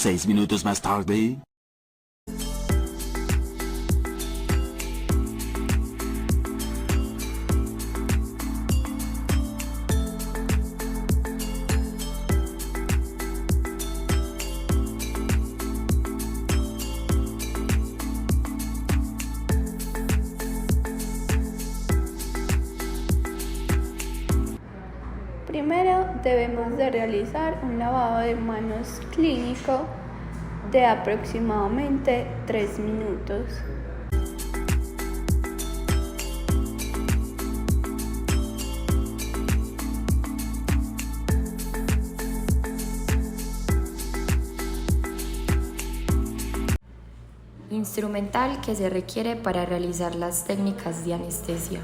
6 minutos más tarde. Primero debemos de realizar un lavado de manos clínico de aproximadamente 3 minutos. Instrumental que se requiere para realizar las técnicas de anestesia.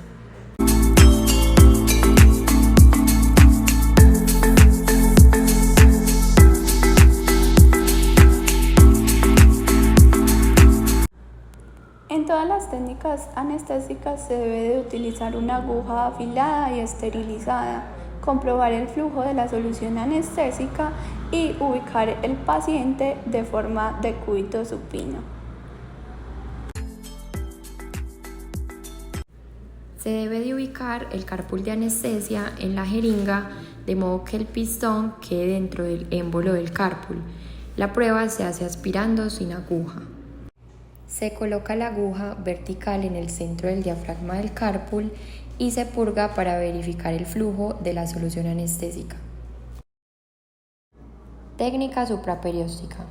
En todas las técnicas anestésicas se debe de utilizar una aguja afilada y esterilizada, comprobar el flujo de la solución anestésica y ubicar el paciente de forma de cúbito supino. Se debe de ubicar el carpul de anestesia en la jeringa de modo que el pistón quede dentro del émbolo del carpul. La prueba se hace aspirando sin aguja. Se coloca la aguja vertical en el centro del diafragma del carpul y se purga para verificar el flujo de la solución anestésica. Técnica supraperióstica.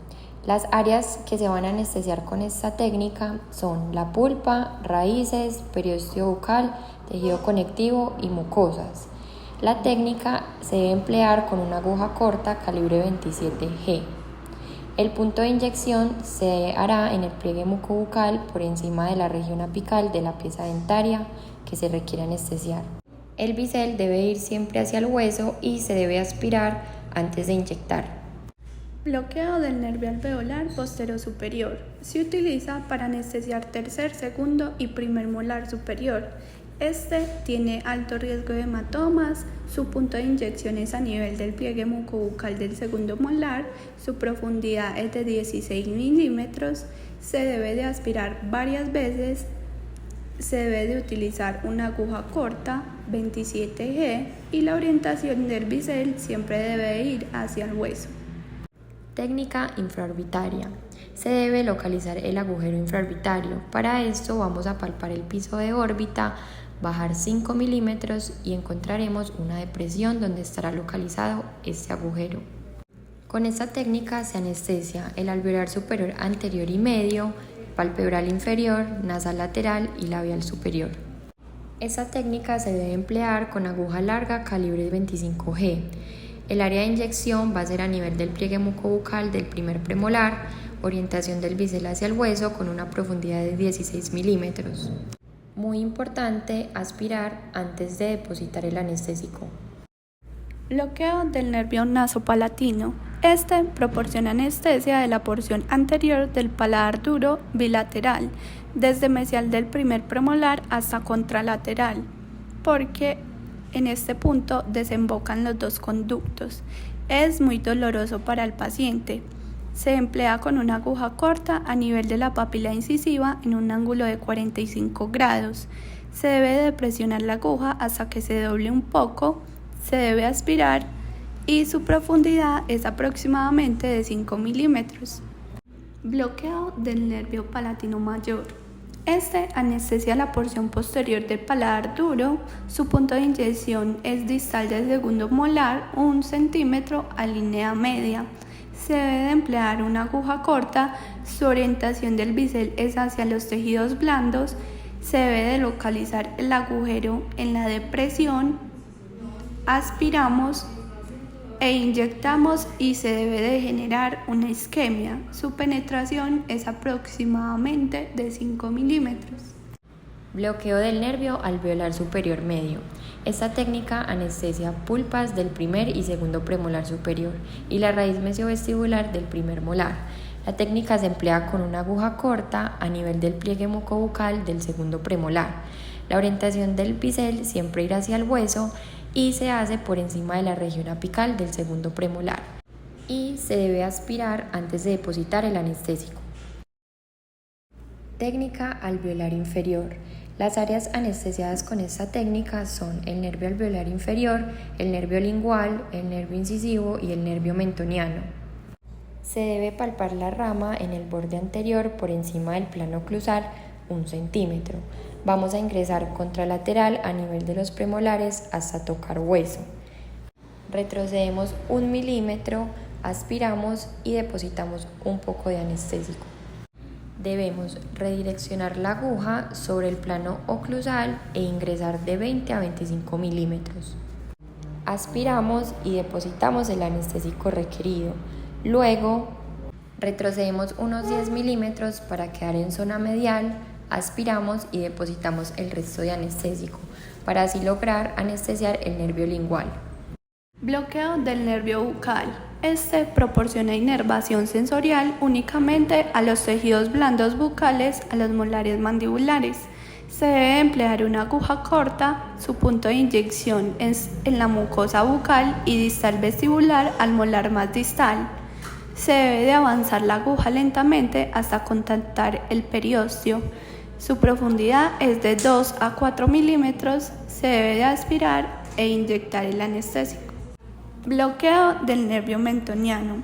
Las áreas que se van a anestesiar con esta técnica son la pulpa, raíces, periósteo bucal, tejido conectivo y mucosas. La técnica se debe emplear con una aguja corta calibre 27G. El punto de inyección se hará en el pliegue mucobucal por encima de la región apical de la pieza dentaria que se requiere anestesiar. El bisel debe ir siempre hacia el hueso y se debe aspirar antes de inyectar. Bloqueo del nervio alveolar posterior-superior. Se utiliza para anestesiar tercer, segundo y primer molar superior. Este tiene alto riesgo de hematomas, su punto de inyección es a nivel del pliegue mucobucal del segundo molar, su profundidad es de 16 milímetros, se debe de aspirar varias veces, se debe de utilizar una aguja corta, 27G, y la orientación del bisel siempre debe ir hacia el hueso. Técnica infraorbitaria. Se debe localizar el agujero infraorbitario. Para esto vamos a palpar el piso de órbita, bajar 5 milímetros y encontraremos una depresión donde estará localizado este agujero. Con esta técnica se anestesia el alveolar superior anterior y medio, palpebral inferior, nasal lateral y labial superior. Esta técnica se debe emplear con aguja larga calibre 25G. El área de inyección va a ser a nivel del pliegue mucobucal del primer premolar, orientación del bisel hacia el hueso con una profundidad de 16 milímetros. Muy importante aspirar antes de depositar el anestésico. Bloqueo del nervio nasopalatino. Este proporciona anestesia de la porción anterior del paladar duro bilateral, desde mesial del primer premolar hasta contralateral, porque en este punto desembocan los dos conductos. Es muy doloroso para el paciente. Se emplea con una aguja corta a nivel de la papila incisiva en un ángulo de 45 grados. Se debe de presionar la aguja hasta que se doble un poco, se debe aspirar y su profundidad es aproximadamente de 5 milímetros. Bloqueo del nervio palatino mayor. Este anestesia la porción posterior del paladar duro. Su punto de inyección es distal del segundo molar, 1 centímetro a línea media. Se debe de emplear una aguja corta. Su orientación del bisel es hacia los tejidos blandos. Se debe de localizar el agujero en la depresión. Aspiramos e inyectamos y se debe de generar una isquemia. Su penetración es aproximadamente de 5 milímetros. Bloqueo del nervio alveolar superior medio. Esta técnica anestesia pulpas del primer y segundo premolar superior y la raíz mesiovestibular del primer molar. La técnica se emplea con una aguja corta a nivel del pliegue mucobucal del segundo premolar. La orientación del bisel siempre irá hacia el hueso y se hace por encima de la región apical del segundo premolar. y se debe aspirar antes de depositar el anestésico. Técnica alveolar inferior. Las áreas anestesiadas con esta técnica son el nervio alveolar inferior, el nervio lingual, el nervio incisivo y el nervio mentoniano. Se debe palpar la rama en el borde anterior por encima del plano oclusal 1 centímetro. Vamos a ingresar contralateral a nivel de los premolares hasta tocar hueso. Retrocedemos 1 milímetro, aspiramos y depositamos un poco de anestésico. Debemos redireccionar la aguja sobre el plano oclusal e ingresar de 20 a 25 milímetros. Aspiramos y depositamos el anestésico requerido. Luego, retrocedemos unos 10 milímetros para quedar en zona medial, aspiramos y depositamos el resto de anestésico, para así lograr anestesiar el nervio lingual. Bloqueo del nervio bucal. Este proporciona inervación sensorial únicamente a los tejidos blandos bucales, a los molares mandibulares. Se debe emplear una aguja corta, su punto de inyección es en la mucosa bucal y distal vestibular al molar más distal. Se debe de avanzar la aguja lentamente hasta contactar el periósteo. Su profundidad es de 2 a 4 milímetros. Se debe de aspirar e inyectar el anestésico. Bloqueo del nervio mentoniano.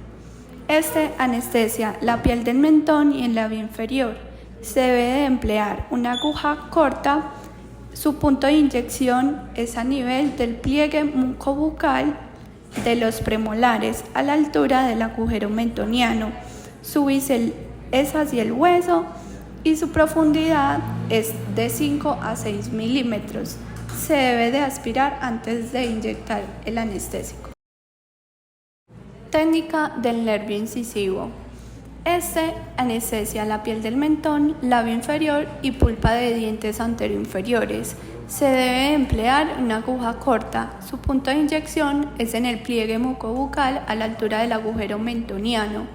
Este anestesia la piel del mentón y el labio inferior. Se debe de emplear una aguja corta. Su punto de inyección es a nivel del pliegue mucobucal de los premolares, a la altura del agujero mentoniano. Su bisel es hacia el hueso y su profundidad es de 5 a 6 milímetros. Se debe de aspirar antes de inyectar el anestésico. Técnica del nervio incisivo. Este anestesia la piel del mentón, labio inferior y pulpa de dientes anteroinferiores. Se debe emplear una aguja corta. Su punto de inyección es en el pliegue mucobucal a la altura del agujero mentoniano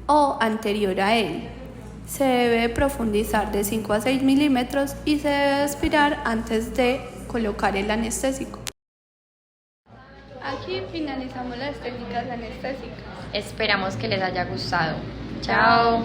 o anterior a él. Se debe profundizar de 5 a 6 milímetros y se debe aspirar antes de colocar el anestésico. Aquí finalizamos las técnicas anestésicas. Esperamos que les haya gustado. Chao.